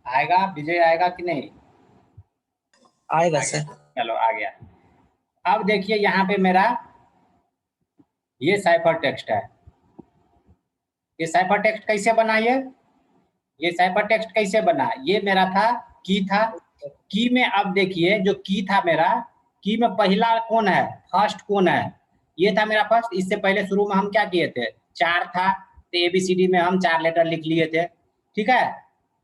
आएगा विजय, आएगा कि नहीं? आएगा आ गया, सर। चलो आ गया। अब देखिए यहाँ पे मेरा ये साइफर टेक्स्ट है। ये साइफर टेक्स्ट कैसे बना? ये साइफर टेक्स्ट कैसे बना? ये मेरा था की था। की में अब देखिए जो की था मेरा, की में पहला कौन है? फर्स्ट कौन है? ये था मेरा फर्स्ट। इससे पहले शुरू में हम क्या किए थे? 4 था तो ABCD में हम 4 लेटर लिख लिए थे, ठीक है।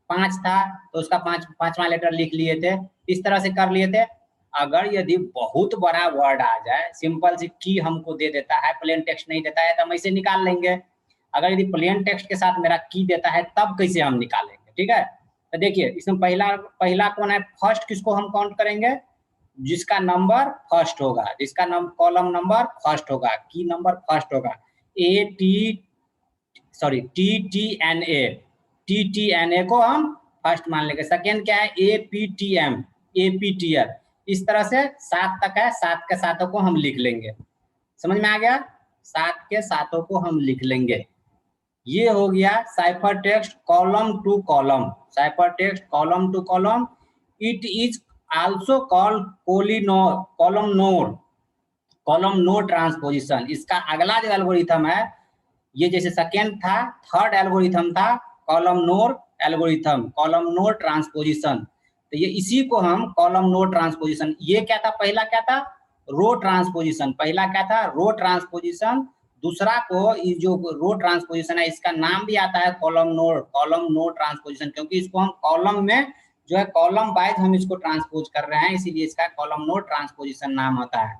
5 था तो उसका 5वां लेटर लिख लिए थे। इस तरह से कर लिए थे। अगर यदि बहुत बड़ा वर्ड आ जाए, सिंपल सी की हमको दे देता है, प्लेन टेक्स्ट नहीं देता है, तो हम ऐसे निकाल लेंगे। अगर यदि प्लेन टेक्स्ट के साथ मेरा की देता है तब कैसे हम निकालेंगे, ठीक है। तो देखिए इसमें पहला कौन है? फर्स्ट किसको हम काउंट करेंगे? जिसका नंबर फर्स्ट होगा, जिसका कॉलम नंबर फर्स्ट होगा, की नंबर फर्स्ट होगा। TTNA को हम फर्स्ट मान लेंगे। सेकेंड क्या है? APTF। इस तरह से 7 तक है, 7 के सातों को हम लिख लेंगे। समझ में आ गया? 7 के सातों को हम लिख लेंगे। ये हो गया cipher text column two column. Cipher text column two column. It is also called column node transposition. इसका अगला जो एल्गोरिथम है, ये जैसे सेकेंड था, थर्ड एल्गोरिथम था column node algorithm, column node transposition. तो ये इसी को हम कॉलम नोड ट्रांसपोजिशन, ये क्या था? पहला क्या था? रो ट्रांसपोजिशन। पहला क्या था? रो ट्रांसपोजिशन। दूसरा को ये जो रो ट्रांसपोजिशन है, इसका नाम भी आता है कॉलम नोड ट्रांसपोजिशन, क्योंकि इसको हम कॉलम में जो है कॉलम वाइज हम इसको ट्रांसपोज कर रहे हैं, इसीलिए इसका कॉलम नोड ट्रांसपोजिशन नाम होता है।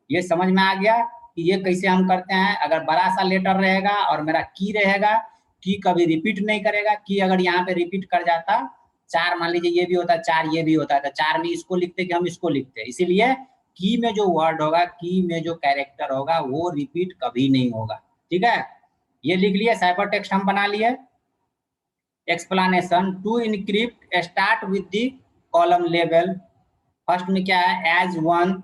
ये समझ में आ गया कि ये कैसे हम करते हैं? अगर बड़ा सा लेटर रहेगा और मेरा की रहेगा, की कभी रिपीट नहीं करेगा। की अगर यहाँ पे रिपीट कर जाता, 4 मान लीजिए ये भी होता, 4 ये भी होता, तो 4 में इसको लिखते कि हम इसको लिखते। इसीलिए की में जो वर्ड होगा, की में जो कैरेक्टर होगा, वो रिपीट कभी नहीं होगा, ठीक है। ये लिख लिए, साइफर टेक्स्ट हम बना लिए। Explanation to encrypt start with the column level. First में क्या है? As 1,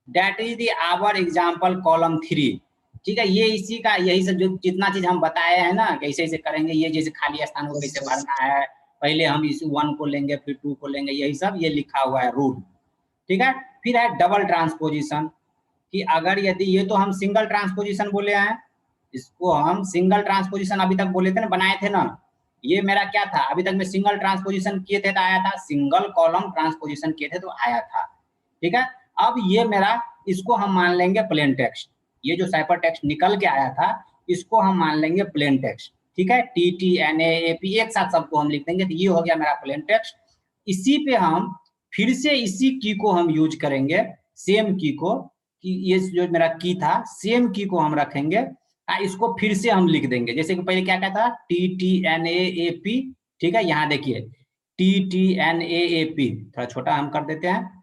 that is the our example column 3, ठीक है। ये इसी का यही सब जो जितना चीज हम बताए हैं ना, कैसे ऐसे करेंगे, ये जैसे खाली स्थान को कैसे भरना है, पहले हम इस 1 को लेंगे फिर 2 को लेंगे, यही सब ये लिखा हुआ है रूल, ठीक है। फिर है डबल ट्रांसपोजिशन, कि अगर यदि ये तो हम सिंगल ट्रांसपोजिशन बोले हैं, इसको हम सिंगल ट्रांसपोजिशन अभी तक बोले थे ना, बनाए थे ना। ये मेरा क्या था? अभी तक में सिंगल ट्रांसपोजिशन किए थे तो आया था, सिंगल कॉलम ट्रांसपोजिशन किए थे तो आया था, ठीक है। अब ये मेरा, इसको हम मान लेंगे प्लेन टेक्स्ट। ये जो साइफर टेक्स्ट निकल के आया था, इसको हम मान लेंगे प्लेन टेक्स्ट, ठीक है। TTNAAP एक साथ सबको हम लिख देंगे, तो ये हो गया मेरा प्लेन टेक्स्ट। इसी पे हम फिर से इसी की को हम यूज करेंगे, सेम की को, कि ये जो मेरा की था, सेम की को हम रखेंगे, इसको फिर से हम लिख देंगे। जैसे कि पहले क्या क्या था? TTNAAP, ठीक है। यहाँ देखिए TTNAAP, थोड़ा छोटा हम कर देते हैं,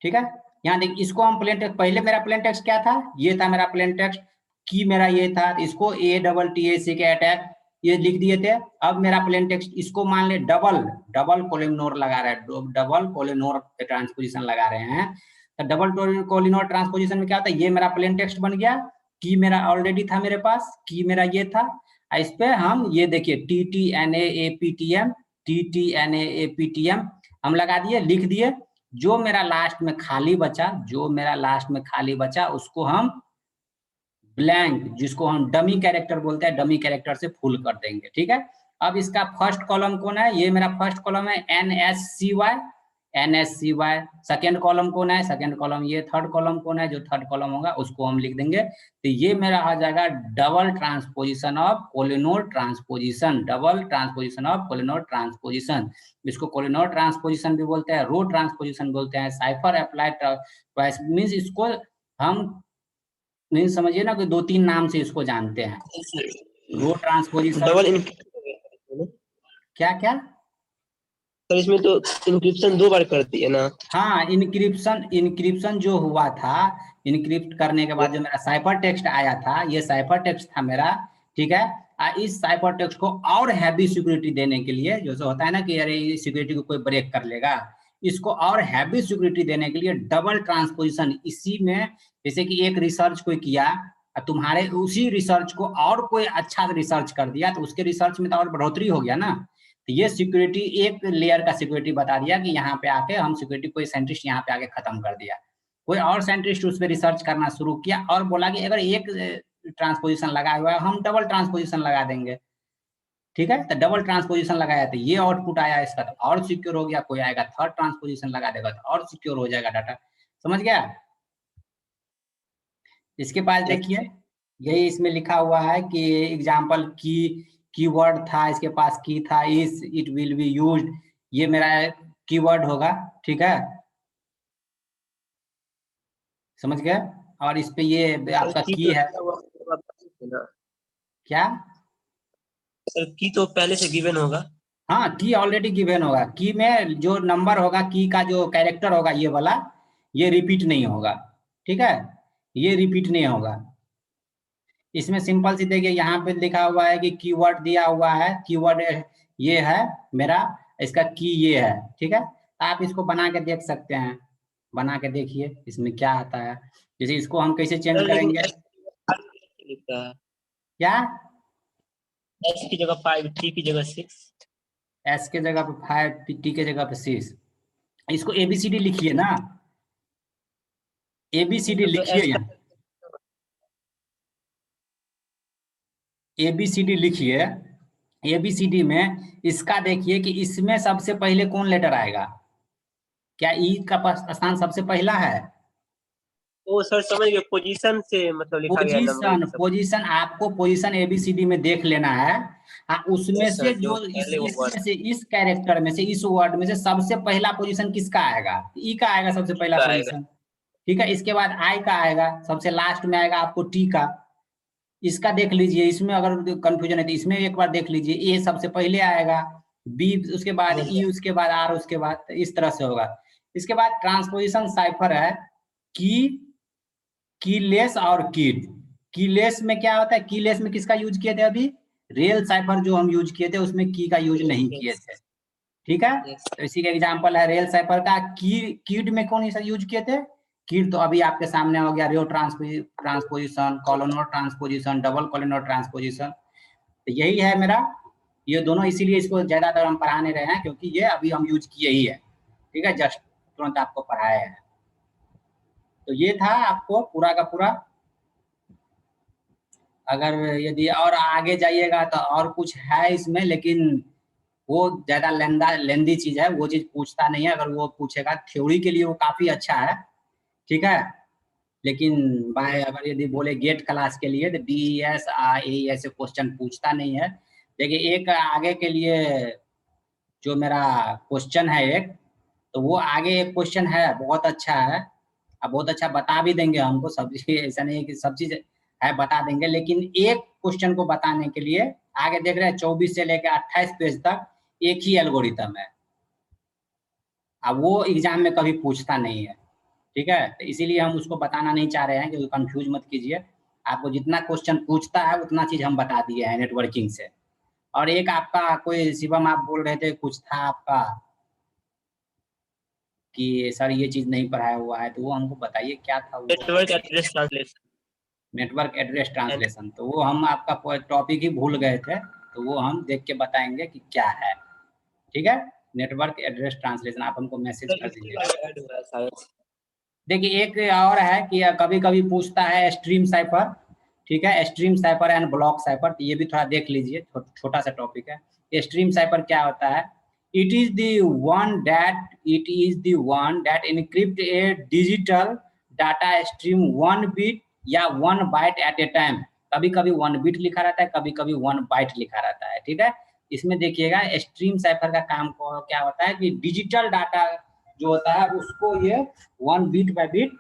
ठीक है। यहाँ देखिए, इसको हम प्लेन टेक्स्ट, पहले मेरा प्लेन टेक्स्ट क्या था? ये था मेरा प्लेन टेक्स्ट, की मेरा ये था, इसको ATTAC के अटैक ये लिख दिए थे। अब मेरा प्लेन टेक्स्ट, इसको मान ले डबल कोलिनोर लगा रहे हैं, डबल कोलिनोर ट्रांसपोजिशन लगा रहे हैं। तो डबल कोलिनोर ट्रांसपोजिशन में क्या होता है? ये मेरा प्लेन टेक्स्ट बन गया, की मेरा ऑलरेडी था मेरे पास, की मेरा ये था। इस पे हम ये देखिए TTNAAPTM हम लगा दिए, लिख दिए। जो मेरा लास्ट में खाली बचा, उसको हम ब्लैंक, जिसको हम डमी कैरेक्टर बोलते हैं, डमी कैरेक्टर से फुल कर देंगे, ठीक है। अब इसका फर्स्ट कॉलम कौन है? ये मेरा फर्स्ट कॉलम है NSCY। सेकेंड कॉलम कौन है? सेकेंड कॉलम ये। थर्ड कॉलम कौन है? जो थर्ड कॉलम होगा उसको हम लिख देंगे। तो ये मेरा आ जाएगा double transposition of collinear transposition, double transposition of collinear transposition. इसको कोलिनोर ट्रांसपोजिशन भी बोलते हैं, रो ट्रांसपोजिशन बोलते हैं, साइफर अप्लाइड मीन्स इसको हम नहीं समझिए ना कि 2-3 नाम से इसको जानते हैं। रो ट्रांसपोजिशन, डबल क्या क्या? सर इसमें तो इंक्रिप्शन 2 बार कर दिए ना। हाँ, इंक्रिप्शन जो हुआ था, इंक्रिप्ट करने के बाद जो मेरा साइफर टेक्स्ट आया था, ये साइफर टेक्स्ट था मेरा, ठीक है। इस साइफर टेक्स्ट को और हैवी सिक्योरिटी देने के लिए, जैसे होता है ना कि अरे सिक्योरिटी को कोई ब्रेक कर लेगा, इसको और हैवी सिक्योरिटी देने के लिए डबल ट्रांसपोजिशन, इसी में जैसे कि एक रिसर्च कोई किया, तुम्हारे उसी रिसर्च को और कोई अच्छा रिसर्च कर दिया, तो उसके रिसर्च में तो और बढ़ोतरी हो गया ना। तो ये सिक्योरिटी एक लेयर का सिक्योरिटी बता दिया कि यहाँ पे आके हम सिक्योरिटी, कोई साइंटिस्ट यहाँ पे आके खत्म कर दिया, कोई और साइंटिस्ट उस पर रिसर्च करना शुरू किया और बोला कि अगर एक ट्रांसपोजिशन लगा हुआ है हम डबल ट्रांसपोजिशन लगा देंगे, ठीक है। तो डबल ट्रांसपोजिशन लगाया तो ये आउटपुट आया इसका, तो और सिक्योर हो गया। कोई आएगा थर्ड ट्रांसपोजिशन लगा देगा तो और सिक्योर हो जाएगा डाटा, समझ गया। इसके पास देखिए यही इसमें लिखा हुआ है कि एग्जाम्पल कीवर्ड था, इसके पास की था, इस इट विल बी यूज्ड, ये मेरा कीवर्ड होगा, ठीक है, समझ गए। और इस पे ये आपका की है क्या, सर की तो पहले से गिवन होगा। हाँ की ऑलरेडी गिवन होगा। की में जो नंबर होगा, की का जो कैरेक्टर होगा ये वाला, ये रिपीट नहीं होगा, ठीक है, ये रिपीट नहीं होगा। इसमें सिंपल सी देखिए यहाँ पे लिखा हुआ है कि कीवर्ड दिया हुआ है, कीवर्ड ये है मेरा, इसका की ये है, ठीक है। आप इसको बना के देख सकते हैं, बना के देखिए इसमें क्या आता है। जैसे इसको हम कैसे चेंज करेंगे, लिखता है क्या एस की जगह 5, टी की जगह 6, एस के जगह पे 5, टी के जगह पे 6, इसको एबीसीडी लिखिए ना, एबीसीडी तो लिखिए, एस का यहाँ एबीसीडी लिखिए। एबीसीडी में इसका देखिए कि इसमें सबसे पहले कौन लेटर आएगा, क्या ई का स्थान सबसे पहला है। वो सर समझ गए, पोजीशन से मतलब लिखा गया पोजीशन, नंबरिंग सब। पोजीशन आपको पोजीशन एबीसीडी में देख लेना है। उसमें से सर जो जो पहले वो इसमें से इस कैरेक्टर में से, इस वर्ड में से सबसे पहला पोजीशन किसका आएगा, ई का आएगा सबसे पहला का आएगा। पोजीशन, ठीक है। इसके बाद आई का आएगा, सबसे लास्ट में आएगा आपको टी का। इसका देख लीजिए, इसमें अगर कंफ्यूजन है तो इसमें एक बार देख लीजिए, ए सबसे पहले आएगा, बी उसके बाद ई, उसके बाद आर, उसके बाद, तो इस तरह से होगा। इसके बाद ट्रांसपोजिशन साइफर है, की, कीलेस और कीड। कीलेस में क्या होता है, कीलेस में किसका यूज किए थे अभी, रियल साइफर जो हम यूज किए थे उसमें की का यूज नहीं किए थे, ठीक है। तो इसी का एग्जांपल है रियल साइफर का। कीड में कौन सा यूज किए थे, कीड तो अभी आपके सामने हो गया, रो ट्रांसपोजिशन, कॉलोनर ट्रांसपोजिशन, डबल कॉलोनर ट्रांसपोजिशन, तो यही है मेरा, ये दोनों इसीलिए इसको ज्यादातर हम पढ़ा नहीं रहे हैं क्योंकि ये अभी हम यूज किए ही है, ठीक है, जस्ट तुरंत आपको पढ़ाया है। तो ये था आपको पूरा का पूरा। अगर यदि और आगे जाइएगा तो और कुछ है इसमें, लेकिन वो ज्यादा लेंदी चीज है, वो चीज पूछता नहीं है। अगर वो पूछेगा थ्योरी के लिए वो काफी अच्छा है, ठीक है, लेकिन बाय अगर यदि बोले गेट क्लास के लिए तो DES ऐसे क्वेश्चन पूछता नहीं है। देखिए एक आगे के लिए जो मेरा क्वेश्चन है एक, तो वो आगे एक क्वेश्चन है बहुत अच्छा है, अब बहुत अच्छा बता भी देंगे हमको, सब ऐसा नहीं है कि सब चीज है बता देंगे, लेकिन एक क्वेश्चन को बताने के लिए आगे देख रहे हैं 24 से लेकर 28 पेज तक एक ही एल्गोरिथम है। अब वो एग्जाम में कभी पूछता नहीं है, ठीक है, तो इसीलिए हम उसको बताना नहीं चाह रहे हैं कि कंफ्यूज मत कीजिए। आपको जितना क्वेश्चन पूछता है उतना चीज हम बता दिए हैं नेटवर्किंग से। और एक आपका कोई शिवम आप बोल रहे थे कुछ था आपका कि सर ये चीज नहीं पढ़ाया हुआ है, तो वो हमको बताइए क्या था वो। Network address translation, network address translation, तो वो हम आपका टॉपिक ही भूल गए थे, तो वो हम देख के बताएंगे कि क्या है, ठीक है। नेटवर्क एड्रेस ट्रांसलेशन आप हमको मैसेज कर दीजिएगा। देखिए एक और है कि कभी कभी पूछता है स्ट्रीम साइफर, ठीक है, stream cipher and block cipher, ये भी थोड़ा देख लीजिए, छोटा सा टॉपिक है। स्ट्रीम साइफर क्या होता है, it is the one that encrypt A digital data stream 1 bit या 1 बाइट एट ए टाइम। कभी कभी 1 बिट लिखा रहता है, कभी कभी 1 बाइट लिखा रहता है, ठीक है। इसमें देखिएगा स्ट्रीम साइफर का काम क्या होता है कि डिजिटल डाटा जो होता है उसको ये 1 बिट बाय बिट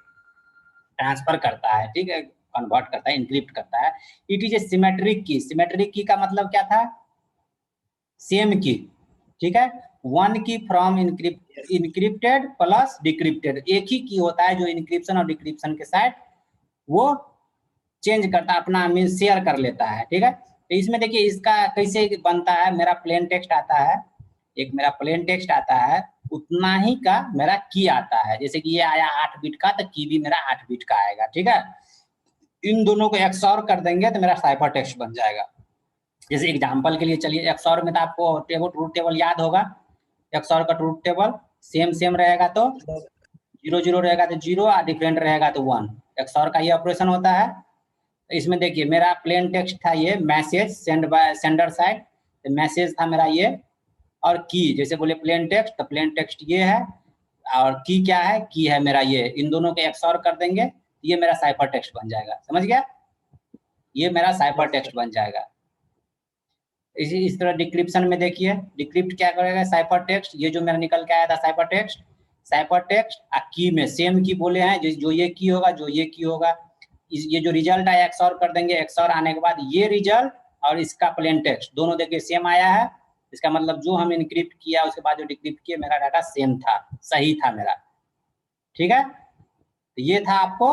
ट्रांसफर करता है, ठीक है, कन्वर्ट करता है, इंक्रिप्ट करता है। इट इज ए सिमेट्रिक की। सिमेट्रिक की का मतलब क्या था, सेम की, ठीक है, 1 की फ्रॉम इनक्रिप्टेड प्लस डिक्रिप्टेड, एक ही की होता है जो इंक्रिप्शन और डिक्रिप्शन के साथ वो चेंज करता है, अपना मीन शेयर कर लेता है, ठीक है। तो इसमें देखिए इसका कैसे बनता है, मेरा प्लेन टेक्स्ट आता है, एक मेरा प्लेन टेक्स्ट आता है, उतना ही का मेरा की आता है, जैसे कि ये आया 8 बिट का तो की भी मेरा 8 बिट का आएगा, ठीक है। इन दोनों को एक्सऑर कर देंगे तो मेरा साइफर टेक्स्ट बन जाएगा। जैसे एग्जाम्पल के लिए चलिए, XOR में तो आपको ट्रूथ टेबल याद होगा। XOR का ट्रूथ टेबल सेम रहेगा तो 0 रहेगा तो 0 और डिफरेंट रहेगा तो 1। XOR का ये ऑपरेशन होता है। इसमें देखिए मेरा प्लेन टेक्स्ट था ये message send by sender side, तो मैसेज था मेरा ये, और की जैसे बोले प्लेन टेक्स्ट तो प्लेन टेक्स्ट ये है, और की क्या है, की है मेरा ये, इन दोनों के XOR कर देंगे ये मेरा साइफर टेक्स्ट बन जाएगा। समझ गया, ये मेरा साइफर टेक्स्ट बन जाएगा। इस तरह डिक्रिप्शन में देखिए, डिक्रिप्ट क्या करेगा, साइफर टेक्स्ट, ये जो मेरा निकल के आया था साइफर टेक्स्ट की में सेम की बोले हैं, जो ये की होगा जो ये की होगा, ये जो रिजल्ट आया XOR कर देंगे। XOR आने के बाद ये रिजल्ट और इसका प्लेन टेक्स्ट दोनों देखिए सेम आया है। इसका मतलब जो हम इनक्रिप्ट किया उसके बाद जो डिक्रिप्ट किया मेरा डाटा सेम था, सही था मेरा। ठीक है, तो ये था आपको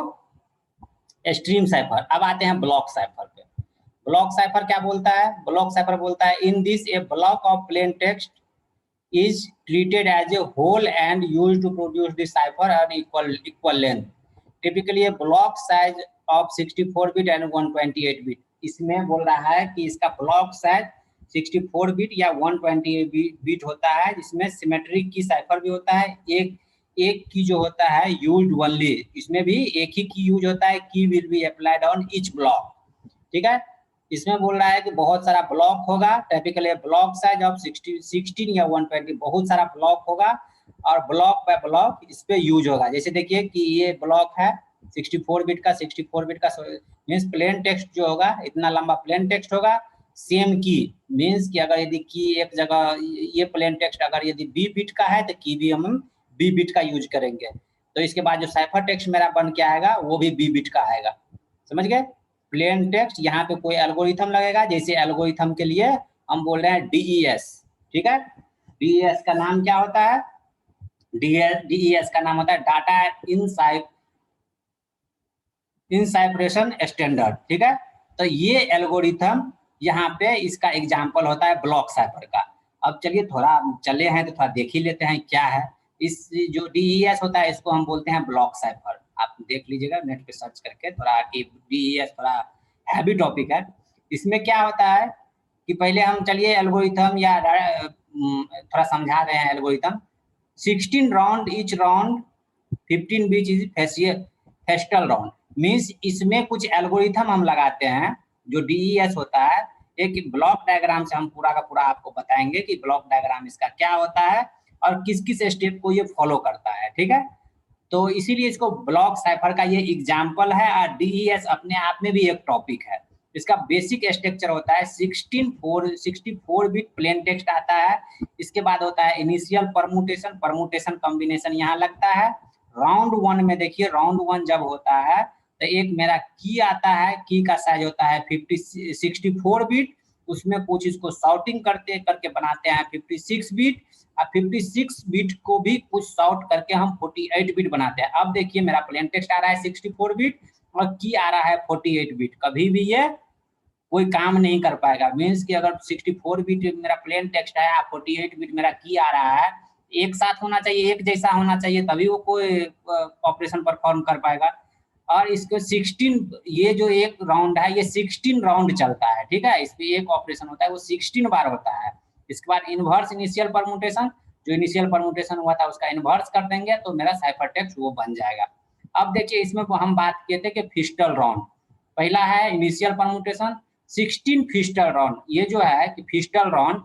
स्ट्रीम साइफर। अब आते हैं ब्लॉक साइफर पे। ब्लॉक साइफर क्या बोलता है, ब्लॉक साइफर बोलता है in this A block of plain text is treated as a whole and used to produce the cipher at equal length. Typically a block size of 64 bit and 128 bit. इसमें बोल रहा है कि इसका block size 64 bit या 128 bit होता है, जिसमें सिमेट्रिक की साइफर भी होता है। एक की जो होता है यूज्ड ओनली, इसमें भी एक ही की यूज होता है, की will be applied on each block. ठीक है, इसमें बोल रहा है कि बहुत सारा ब्लॉक होगा, टिपिकली ब्लॉक साइज ऑफ 16 या 120, बहुत सारा ब्लॉक होगा और ब्लॉक बाय ब्लॉक इस पे यूज होगा। जैसे देखिए कि ये ब्लॉक है 64 बिट का मीन्स प्लेन टेक्स्ट जो होगा इतना लंबा प्लेन टेक्स्ट होगा, सेम की मीन्स कि अगर यदि की एक जगह ये प्लेन टेक्स्ट अगर यदि बी बिट का है तो की भी हम बी बिट का यूज करेंगे। तो इसके बाद जो साइफर टेक्स्ट मेरा बन के आएगा वो भी बी बिट का आएगा। समझ गए, प्लेन टेक्स्ट, यहाँ पे कोई एल्गोरिथम लगेगा, जैसे एल्गोरिथम के लिए हम बोल रहे हैं DES। ठीक है, DES का नाम क्या होता है, DES का नाम होता है डाटा इनसाइफरेशन स्टैंडर्ड। ठीक है, तो ये एल्गोरिथम यहाँ पे इसका एग्जाम्पल होता है ब्लॉक साइफर का। अब चलिए थोड़ा चले हैं तो थोड़ा देख ही लेते हैं क्या है। इस जो DES होता है इसको हम बोलते हैं ब्लॉक साइफर। आप देख लीजिएगा नेट पे सर्च करके थोड़ा कि DES थोड़ा हैवी टॉपिक है। इसमें क्या होता है कि पहले हम चलिए एल्गोरिथम या थोड़ा समझा रहे हैं algorithm. 16 round, each round 15 beach is फेस्टल round, means इसमें कुछ एल्गोरिथम हम लगाते हैं। जो DES होता है एक ब्लॉक डायग्राम से हम पूरा का पूरा आपको बताएंगे कि ब्लॉक डायग्राम इसका क्या होता है और किस किस स्टेप को ये फॉलो करता है। ठीक है, तो इसीलिए इसको ब्लॉक साइफर का ये एग्जाम्पल है। और DES अपने आप में भी एक टॉपिक है। इसका बेसिक स्ट्रक्चर होता है 64 बिट प्लेन टेक्स्ट आता है। इसके बाद होता है इनिशियल परमुटेशन कॉम्बिनेशन यहाँ लगता है। राउंड 1 में देखिए, राउंड 1 जब होता है तो एक मेरा की आता है, की का साइज होता है 64 बिट, उसमें कुछ इसको सॉर्टिंग करके बनाते हैं 56 बिट, और 56 बिट को भी कुछ सॉर्ट करके हम 48 बिट बनाते हैं। अब देखिए मेरा प्लेन टेक्स्ट आ रहा है 64 बिट और की आ रहा है 48 बिट, कभी भी ये कोई काम नहीं कर पाएगा। मीन्स कि अगर 64 बिट मेरा प्लेन टेक्स्ट है, 48 बिट मेरा की आ रहा है, एक साथ होना चाहिए, एक जैसा होना चाहिए, तभी वो कोई ऑपरेशन परफॉर्म कर पाएगा। और इसको 16, ये जो एक राउंड है ये 16 राउंड चलता है। ठीक है, इस पे एक ऑपरेशन होता है वो 16 बार होता है। इसके बाद इनवर्स इनिशियल परमुटेशन, जो इनिशियल परमुटेशन हुआ था उसका इनवर्स कर देंगे तो मेरा साइफर टेक्स्ट वो बन जाएगा। अब देखिए इसमें हम बात किए थे कि फिस्टल राउंड, पहला है इनिशियल परमुटेशन 16 फिस्टल राउंड। ये जो है कि फिस्टल राउंड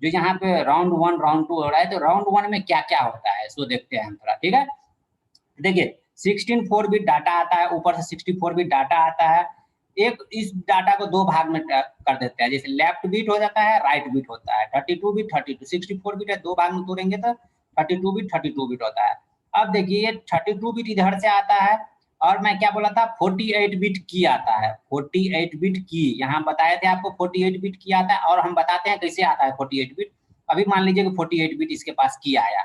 जो यहाँ पे राउंड 1 राउंड 2 हो रहा है, तो राउंड 1 में क्या क्या होता है सो देखते हैं हम थोड़ा। ठीक है, देखिए 16 4 बिट डाटा आता है, ऊपर से 64 बिट डाटा आता है। एक इस डाटा को दो भाग में कर देते हैं, जैसे लेफ्ट बिट हो जाता है, राइट बिट होता है। 32 बिट 32, 64 बिट है, दो भाग में तोड़ेंगे तो 32 बिट होता है। अब देखिए 32 बिट इधर से आता है, और मैं क्या बोला था 48 बिट की आता है। 48 बिट की यहाँ बताए थे आपको, 48 बिट की आता है, और हम बताते हैं कैसे आता है 48 बिट। अभी मान लीजिए कि 48 बिट इसके पास की आया,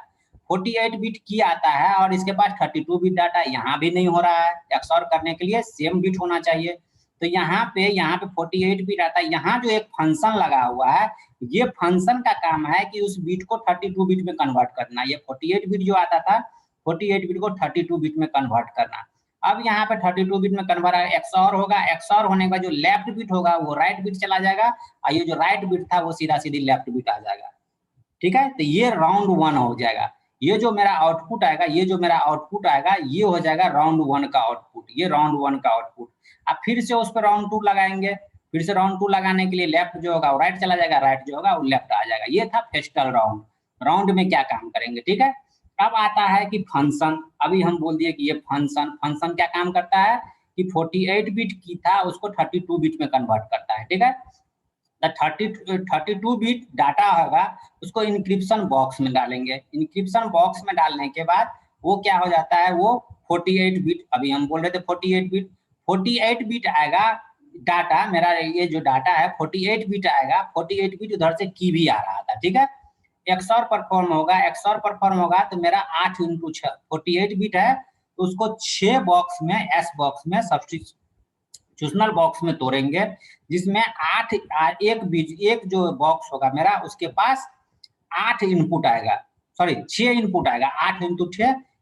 48 बिट की आता है और इसके पास 32 बिट डाटा, यहाँ भी नहीं हो रहा है। XOR करने के लिए सेम बिट होना चाहिए, तो यहाँ पे 48 बिट आता है। यहाँ जो एक फंक्शन लगा हुआ है, ये फंक्शन का काम है कि उस बिट को 32 बिट में कन्वर्ट करना। ये 48 बिट जो आता था 48 बिट को 32 बिट में कन्वर्ट करना। अब यहाँ पे 32 बिट में कन्वर्ट आएगा, एक्सऑर होगा, एक्सऑर होने के बाद जो लेफ्ट बिट होगा वो राइट बिट चला जाएगा, और ये जो राइट बिट था वो सीधा सीधी लेफ्ट बिट आ जाएगा। ठीक है, तो ये राउंड 1 हो जाएगा। ये जो मेरा आउटपुट आएगा, ये जो मेरा आउटपुट आएगा, ये हो जाएगा राउंड 1 का आउटपुट, ये राउंड 1 का आउटपुट। अब फिर से उस पर राउंड 2 लगाएंगे, फिर से राउंड 2 लगाने के लिए लेफ्ट जो होगा वो राइट चला जाएगा, राइट जो होगा वो लेफ्ट आ जाएगा। ये था फेस्टल राउंड। राउंड में क्या काम करेंगे, ठीक है। अब आता है कि फंक्शन, अभी हम बोल दिए कि ये फंक्शन, फंक्शन क्या काम करता है कि 48 बिट की था उसको 32 बिट में कन्वर्ट करता है, ठीक है। 32 बिट डाटा होगा उसको इंक्रिप्शन बॉक्स में डालेंगे, इंक्रिप्शन बॉक्स में डालने के बाद वो क्या हो जाता है, वो 48 बिट, अभी हम बोल रहे थे 48 बिट, 48 बिट आएगा डाटा, मेरा ये जो डाटा है 48 बिट आएगा, 48 बिट उधर से की भी आ रहा था, ठीक है। एक्सऑर परफॉर्म होगा, एक्सऑर परफॉर्म होगा तो मेरा 8 इंटू 6 48 बिट है, तो उसको 6 बॉक्स में, एस बॉक्स में सब्स्टिट्यूशनल बॉक्स में तोड़ेंगे, जिसमें 8 एक बीज एक जो बॉक्स होगा मेरा उसके पास 8 इनपुट आएगा, सॉरी 6 इनपुट आएगा, 8 इंटू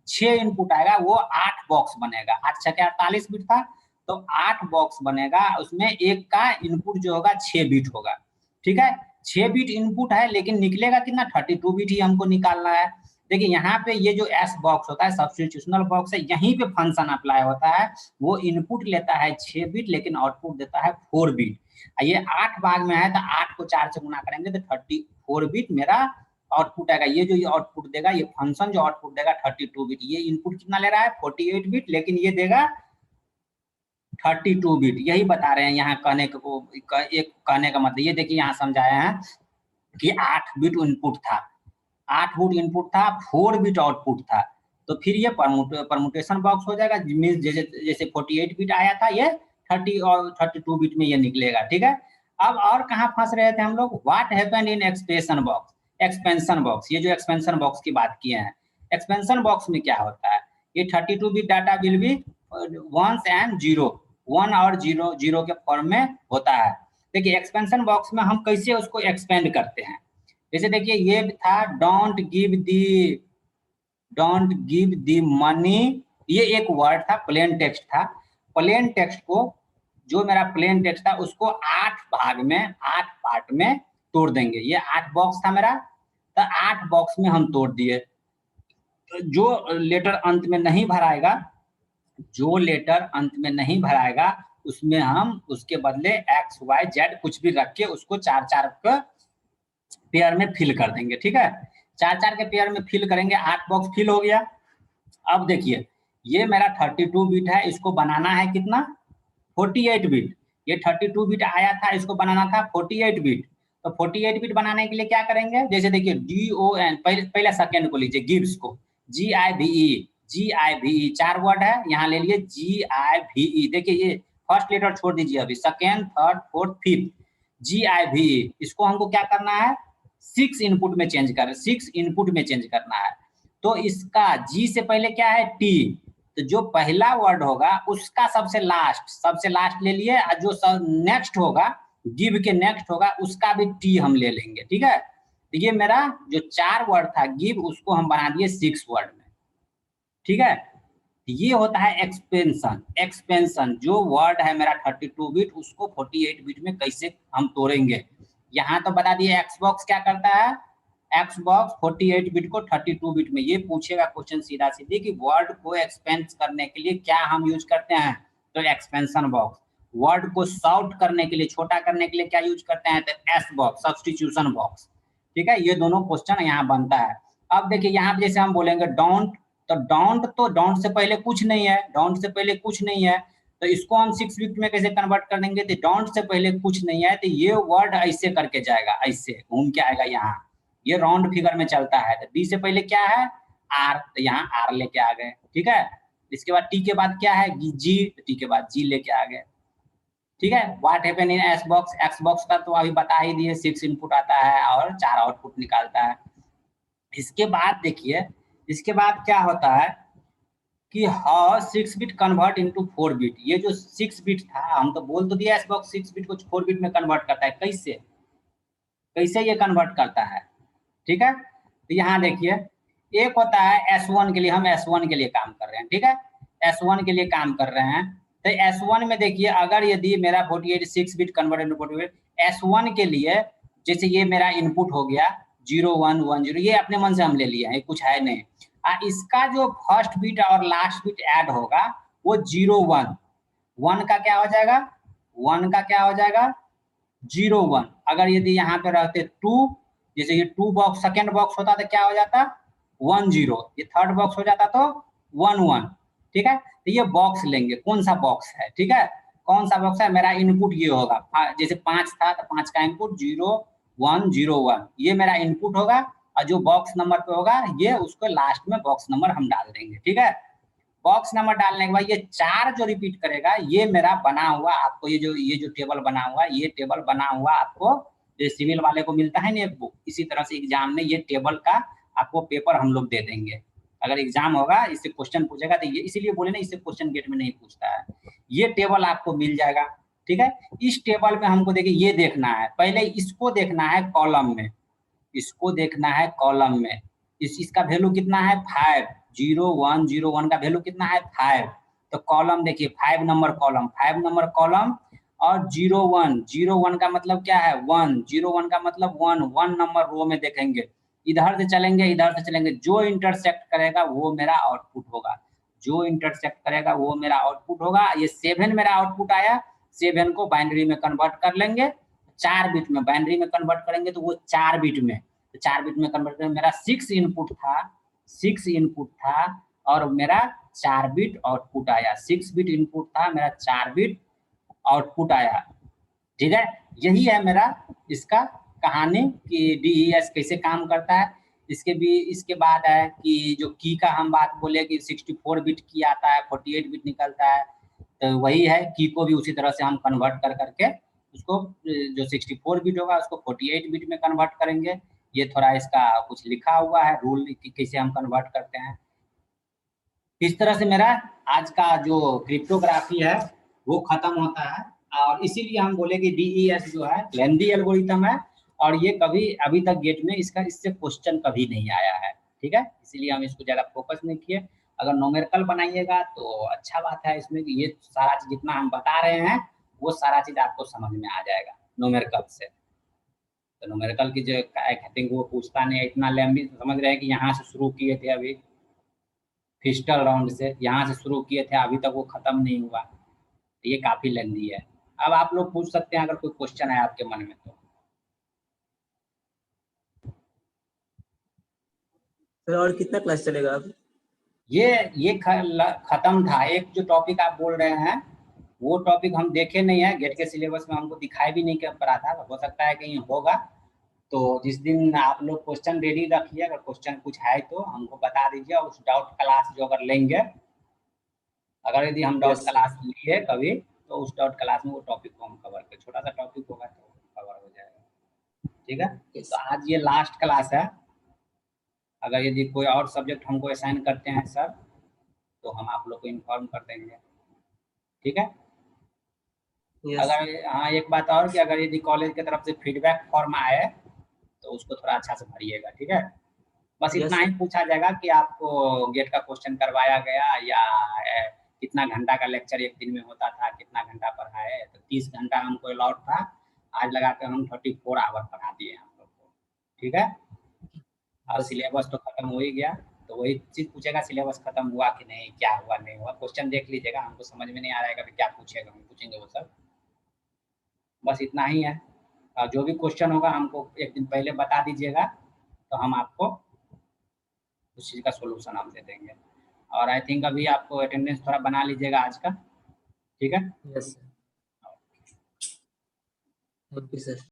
6 इनपुट आएगा, वो 8 बॉक्स बनेगा। 8 6 48 बिट था तो 8 बॉक्स बनेगा, उसमें एक का इनपुट जो होगा 6 बिट होगा, ठीक है। 6 बिट इनपुट है लेकिन निकलेगा कितना, 32 बिट ही हमको निकालना है। देखिए यहाँ पे ये जो एस बॉक्स होता है सब्स्टिट्यूशनल बॉक्स है, यहीं पे फंक्शन अप्लाई होता है, वो इनपुट लेता है 6 बिट लेकिन आउटपुट देता है 4 बिट। ये 8 भाग में है तो 8 को 4 से गुना करेंगे तो 34 बिट मेरा आउटपुट आएगा। ये जो आउटपुट देगा, ये फंक्शन जो आउटपुट देगा 32 बिट, ये इनपुट कितना ले रहा है 48 बिट, लेकिन ये देगा 32 बिट। यही बता रहे हैं यहाँ कहने को, एक कहने का मतलब ये देखिए यहाँ समझाए हैं कि 8 बिट इनपुट था, 8 बिट इनपुट था, 4 बिट आउटपुट था, तो फिर ये परमुटेशन बॉक्स हो जाएगा, जैसे 48 बिट आया था ये 30 और 32 बिट में ये निकलेगा, ठीक है। अब और कहाँ फंस रहे थे हम लोग, what happened in expression box, expansion box, ये जो एक्सपेंशन बॉक्स की बात किए हैं, एक्सपेंशन बॉक्स में क्या होता है, ये 32 bit data will be ones and zero, 1 और 0 के फॉर्म में होता है। देखिए एक्सपेंशन बॉक्स में हम कैसे उसको एक्सपेंड करते हैं, जैसे देखिए ये था डोंट गिव दी मनी, ये एक वर्ड था, प्लेन टेक्स्ट था, प्लेन टेक्स्ट को, जो मेरा प्लेन टेक्स्ट था उसको 8 भाग में, 8 पार्ट में तोड़ देंगे। ये 8 बॉक्स था मेरा, तो 8 बॉक्स में हम तोड़ दिए। तो जो लेटर अंत में नहीं भराएगा, जो लेटर अंत में नहीं भराएगा उसमें हम उसके बदले एक्स वाई जेड कुछ भी रख के उसको 4-4 का पेयर में फिल कर देंगे, ठीक है। 4-4 के पेयर में फिल करेंगे, 8 बॉक्स फिल हो गया। अब देखिए ये मेरा 32 बिट है, इसको बनाना है कितना 48 बिट, ये 32 बिट आया था, इसको बनाना था 48 बिट, तो 48 बिट बनाने के लिए क्या करेंगे, जैसे देखिए DON, पहले सेकेंड को लीजिए, गिव्स को GIVE 4 वर्ड है, यहाँ ले लिए GIVE, देखिए ये फर्स्ट लेटर छोड़ दीजिए, अभी second, third, fourth, fifth, GIVE, इसको हमको क्या करना है 6 इनपुट में चेंज कर, 6 इनपुट में चेंज करना है। तो इसका G से पहले क्या है T, तो जो पहला वर्ड होगा उसका सबसे लास्ट ले लिए, और जो नेक्स्ट होगा, गिव के नेक्स्ट होगा उसका भी T हम ले लेंगे, ठीक है। तो ये मेरा जो 4 वर्ड था गिव, उसको हम बना दिए 6 वर्ड में, ठीक है। ये होता है एक्सपेंशन। एक्सपेंशन जो वर्ड है मेरा 32 बिट, उसको 48 बिट में कैसे हम तोड़ेंगे, यहाँ तो बता दिए। एक्सबॉक्स क्या करता है, एक्सबॉक्स 48 बिट को 32 बिट में, ये पूछेगा क्वेश्चन सीधा सीधी कि वर्ड को एक्सपेंस करने के लिए क्या हम यूज करते हैं, तो एक्सपेंशन बॉक्स। वर्ड को शॉर्ट करने के लिए, छोटा करने के लिए क्या यूज करते हैं, तो एस बॉक्स, सब्स्टिट्यूशन बॉक्स, ठीक है। ये दोनों क्वेश्चन यहाँ बनता है। अब देखिए यहाँ पे जैसे हम बोलेंगे डोंट, तो डोंट से पहले कुछ नहीं है, डोंट से पहले कुछ नहीं है, तो इसको हम 6 बिट में कैसे कन्वर्ट कर देंगे, तो डोंट से पहले कुछ नहीं है, तो ये वर्ड ऐसे करके जाएगा, ऐसे घूम के आएगा यहाँ, ये राउंड फिगर में चलता है। तो बी से पहले क्या है आर, तो यहाँ आर लेके आ गए, ठीक है। इसके बाद टी के बाद क्या है जी, तो टी के बाद जी लेके आ गए, ठीक है। What happen in S box, x box का तो अभी बता ही दिए, 6 इनपुट आता है और 4 आउटपुट निकालता है। इसके बाद देखिए, इसके बाद क्या होता है कि how 6 bit convert into 4 bit, ये जो 6 बिट था, हम तो बोल तो दिया एस बॉक्स 6 बिट को 4 बिट में कन्वर्ट करता है, कैसे कैसे ये कन्वर्ट करता है, ठीक है। तो यहाँ देखिए एक होता है S1 के लिए, हम S1 के लिए काम कर रहे हैं, ठीक है। S1 के लिए काम कर रहे हैं। तो S1 में देखिए, अगर यदि मेरा 48 6 बिट कन्वर्ट टू 48, S1 के लिए जैसे ये मेरा इनपुट हो गया 0 1 1 0, ये अपने मन से हम ले लिए हैं, कुछ है नहीं। इसका जो फर्स्ट बिट और लास्ट बिट ऐड होगा वो 0 1 1 का क्या हो जाएगा, 1 का क्या हो जाएगा 0 1। अगर यदि यहाँ पे रहते 2, जैसे ये 2 बॉक्स सेकेंड बॉक्स होता तो क्या हो जाता 1 0, ये थर्ड बॉक्स हो जाता तो 1 1। ठीक है, तो ये बॉक्स लेंगे, कौन सा बॉक्स है, ठीक है, कौन सा बॉक्स है, मेरा इनपुट ये होगा, जैसे 5 था तो 5 का इनपुट 0 1 0 1, ये मेरा इनपुट होगा। और जो बॉक्स नंबर पे होगा ये उसको लास्ट में बॉक्स नंबर हम डाल देंगे। ठीक है, बॉक्स नंबर डालने के बाद ये 4 जो रिपीट करेगा ये मेरा बना हुआ, आपको ये जो टेबल बना हुआ, ये टेबल बना हुआ आपको जो सिविल वाले को मिलता है ना एक बुक, इसी तरह से एग्जाम में ये टेबल का आपको पेपर हम लोग दे देंगे। अगर एग्जाम होगा इससे क्वेश्चन पूछेगा तो ये इसीलिए बोले ना, इससे क्वेश्चन गेट में नहीं पूछता है, ये टेबल आपको मिल जाएगा। ठीक है, इस टेबल में हमको देखिए ये देखना है, पहले इसको देखना है कॉलम में, इसको देखना है कॉलम में, इसका वैल्यू कितना है 5, 0 1 0 1 का वैल्यू कितना है 5। तो कॉलम देखिए 5 नंबर कॉलम, 5 नंबर कॉलम, और 0 1 0 1 का मतलब क्या है 1, 0 1 का मतलब 1 1 नंबर रो में देखेंगे, इधर से चलेंगे इधर से चलेंगे, जो इंटरसेक्ट करेगा वो मेरा आउटपुट होगा, जो इंटरसेक्ट करेगा वो मेरा आउटपुट होगा। ये 7 मेरा आउटपुट आया, 7 को बाइनरी में कन्वर्ट कर लेंगे, 4 बिट में बाइनरी में कन्वर्ट करेंगे तो वो 4 बिट में, तो 4 बिट में कन्वर्ट करेंगे, मेरा 6 इनपुट था, 6 इनपुट था और मेरा 4 बिट आउटपुट आया, 6 बिट इनपुट था, मेरा 4 बिट आउटपुट आया। ठीक है, यही है मेरा इसका कहानी कि DES कैसे काम करता है। इसके बाद है कि जो की का हम बात बोले कि 64 बिट की आता है, 48 बिट निकलता है, तो वही है की को भी उसी तरह से हम कन्वर्ट कर करके उसको जो 64 बिट होगा उसको 48 बिट में कन्वर्ट करेंगे। ये थोड़ा इसका कुछ लिखा हुआ है रूल कि कैसे हम कन्वर्ट करते हैं। इस तरह से मेरा आज का जो क्रिप्टोग्राफी है वो खत्म होता है, और इसीलिए हम बोले कि DES जो है लेंदी एल्गोरिथम है, और ये कभी अभी तक गेट में इससे क्वेश्चन कभी नहीं आया है। ठीक है, इसीलिए हम इसको ज़्यादा फोकस नहीं किए। अगर न्यूमेरिकल बनाइएगा तो अच्छा बात है, इसमें कि ये सारा चीज़ जितना हम बता रहे हैं वो सारा चीज़ आपको समझ में आ जाएगा न्यूमेरिकल से। तो न्यूमेरिकल की जो आई थिंक वो पूछता नहीं है इतना लंबी, समझ रहे हैं कि यहाँ से शुरू किए थे, अभी फिस्टल राउंड से यहाँ से शुरू किए थे, अभी तक वो खत्म नहीं हुआ, तो ये काफी लेंदी है। अब आप लोग पूछ सकते हैं अगर कोई क्वेश्चन है आपके मन में तो। सर और कितना क्लास चलेगा अब? ये खत्म था, एक जो टॉपिक आप बोल रहे हैं वो टॉपिक हम देखे नहीं है, गेट के सिलेबस में हमको दिखाई भी नहीं कर पा था, हो सकता है कहीं होगा। तो जिस दिन आप लोग क्वेश्चन रेडी रखिए, अगर क्वेश्चन कुछ है तो हमको बता दीजिए, उस डाउट क्लास जो अगर लेंगे, अगर यदि हम डाउट क्लास लिए कभी तो उस डाउट क्लास में वो टॉपिक को हम कवर करें, छोटा सा टॉपिक होगा तो कवर हो जाएगा। ठीक है, तो आज ये लास्ट क्लास है, अगर यदि कोई और सब्जेक्ट हमको असाइन करते हैं सर तो हम आप लोग को इन्फॉर्म कर देंगे। ठीक है, अगर हाँ एक बात और कि अगर यदि कॉलेज की तरफ से फीडबैक फॉर्म आए तो उसको थोड़ा अच्छा से भरिएगा। ठीक है, बस इतना ही पूछा जाएगा कि आपको गेट का क्वेश्चन करवाया गया या कितना घंटा का लेक्चर एक दिन में होता था, कितना घंटा पढ़ाए, तो 30 घंटा हमको अलाउड था, आज लगा कर हम 34 आवर पढ़ा दिए हम लोग को। ठीक है, और सिलेबस तो खत्म हो ही गया, तो वही चीज पूछेगा सिलेबस खत्म हुआ कि नहीं, क्या हुआ नहीं हुआ, क्वेश्चन देख लीजिएगा, हमको समझ में नहीं आ रहा है क्या पूछेगा, हम पूछेंगे वो सब, बस इतना ही है। और जो भी क्वेश्चन होगा हमको एक दिन पहले बता दीजिएगा तो हम आपको उस चीज़ का सोल्यूशन हम दे देंगे। और आई थिंक अभी आपको अटेंडेंस थोड़ा बना लीजिएगा आज का। ठीक है, yes sir, thank you sir.